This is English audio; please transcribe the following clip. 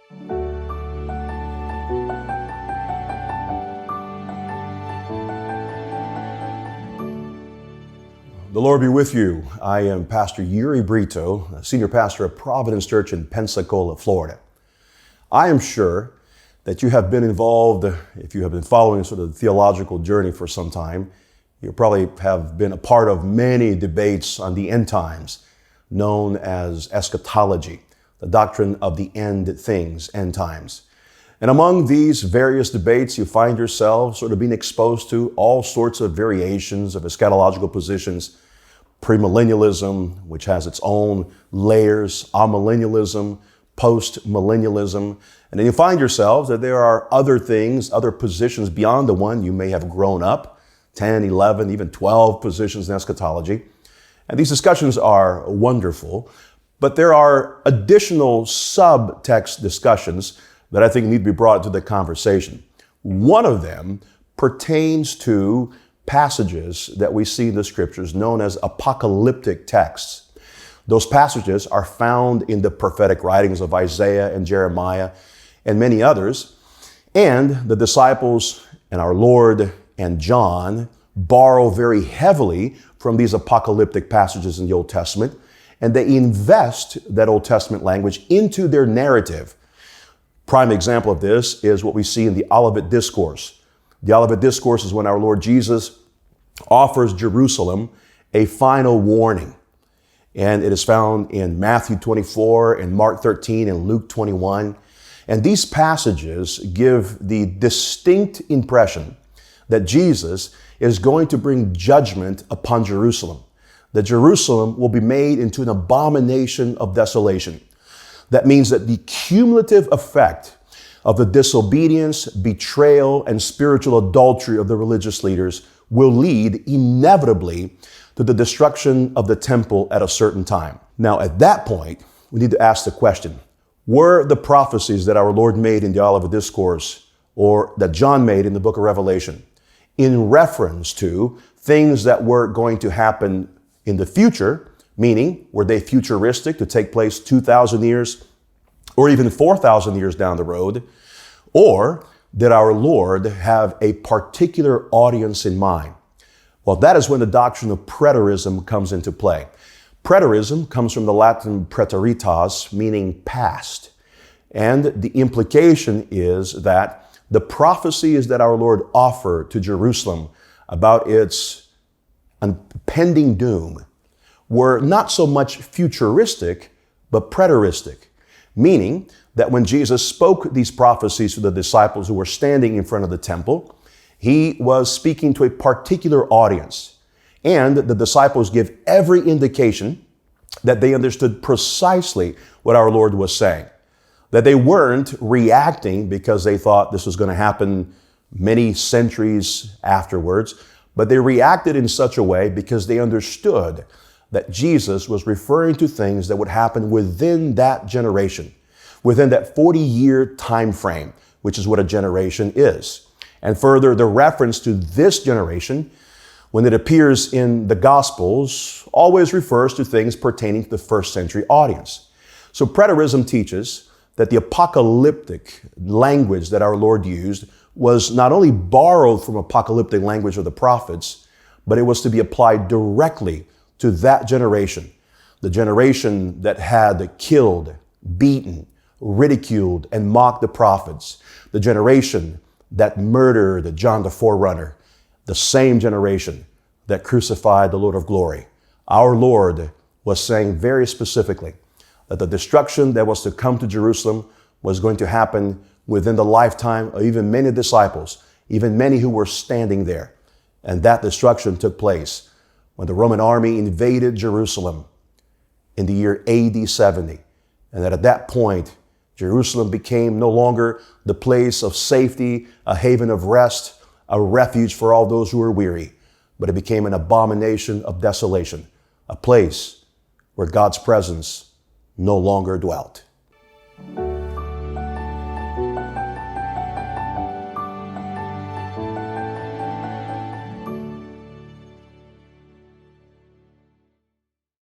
The Lord be with you. I am Pastor Yuri Brito, Senior Pastor of Providence Church in Pensacola, Florida. I am sure that you have been involved, if you have been following sort of the theological journey for some time, you probably have been a part of many debates on the end times, known as eschatology, the doctrine of the end things, end times. And among these various debates, you find yourself sort of being exposed to all sorts of variations of eschatological positions. Premillennialism, which has its own layers, amillennialism, post-millennialism. And then you find yourselves that there are other things, other positions beyond the one you may have grown up, 10, 11, even 12 positions in eschatology. And these discussions are wonderful, but there are additional subtext discussions that I think need to be brought to the conversation. One of them pertains to passages that we see in the scriptures known as apocalyptic texts. Those passages are found in the prophetic writings of Isaiah and Jeremiah and many others. And the disciples and our Lord and John borrow very heavily from these apocalyptic passages in the Old Testament, and they invest that Old Testament language into their narrative. Prime example of this is what we see in the Olivet Discourse. The Olivet Discourse is when our Lord Jesus offers Jerusalem a final warning. And it is found in Matthew 24 and Mark 13 and Luke 21. And these passages give the distinct impression that Jesus is going to bring judgment upon Jerusalem, that Jerusalem will be made into an abomination of desolation. That means that the cumulative effect of the disobedience, betrayal, and spiritual adultery of the religious leaders will lead inevitably to the destruction of the temple at a certain time. Now, at that point, we need to ask the question, were the prophecies that our Lord made in the Olivet Discourse or that John made in the book of Revelation in reference to things that were going to happen in the future, meaning were they futuristic to take place 2,000 years or even 4,000 years down the road? Or did our Lord have a particular audience in mind? Well, that is when the doctrine of preterism comes into play. Preterism comes from the Latin preteritas, meaning past. And the implication is that the prophecies that our Lord offered to Jerusalem about its impending doom were not so much futuristic, but preteristic. Meaning that when Jesus spoke these prophecies to the disciples who were standing in front of the temple, he was speaking to a particular audience. And the disciples give every indication that they understood precisely what our Lord was saying. That they weren't reacting because they thought this was going to happen many centuries afterwards, but they reacted in such a way because they understood that Jesus was referring to things that would happen within that generation, within that 40-year time frame, which is what a generation is. And further, the reference to this generation, when it appears in the Gospels, always refers to things pertaining to the first century audience. So preterism teaches that the apocalyptic language that our Lord used was not only borrowed from apocalyptic language of the prophets, but it was to be applied directly to that generation, the generation that had killed, beaten, ridiculed, and mocked the prophets, the generation that murdered John the Forerunner, the same generation that crucified the Lord of glory. Our Lord was saying very specifically that the destruction that was to come to Jerusalem was going to happen within the lifetime of even many disciples, even many who were standing there. And that destruction took place when the Roman army invaded Jerusalem in the year AD 70. And that at that point, Jerusalem became no longer the place of safety, a haven of rest, a refuge for all those who were weary, but it became an abomination of desolation, a place where God's presence no longer dwelt.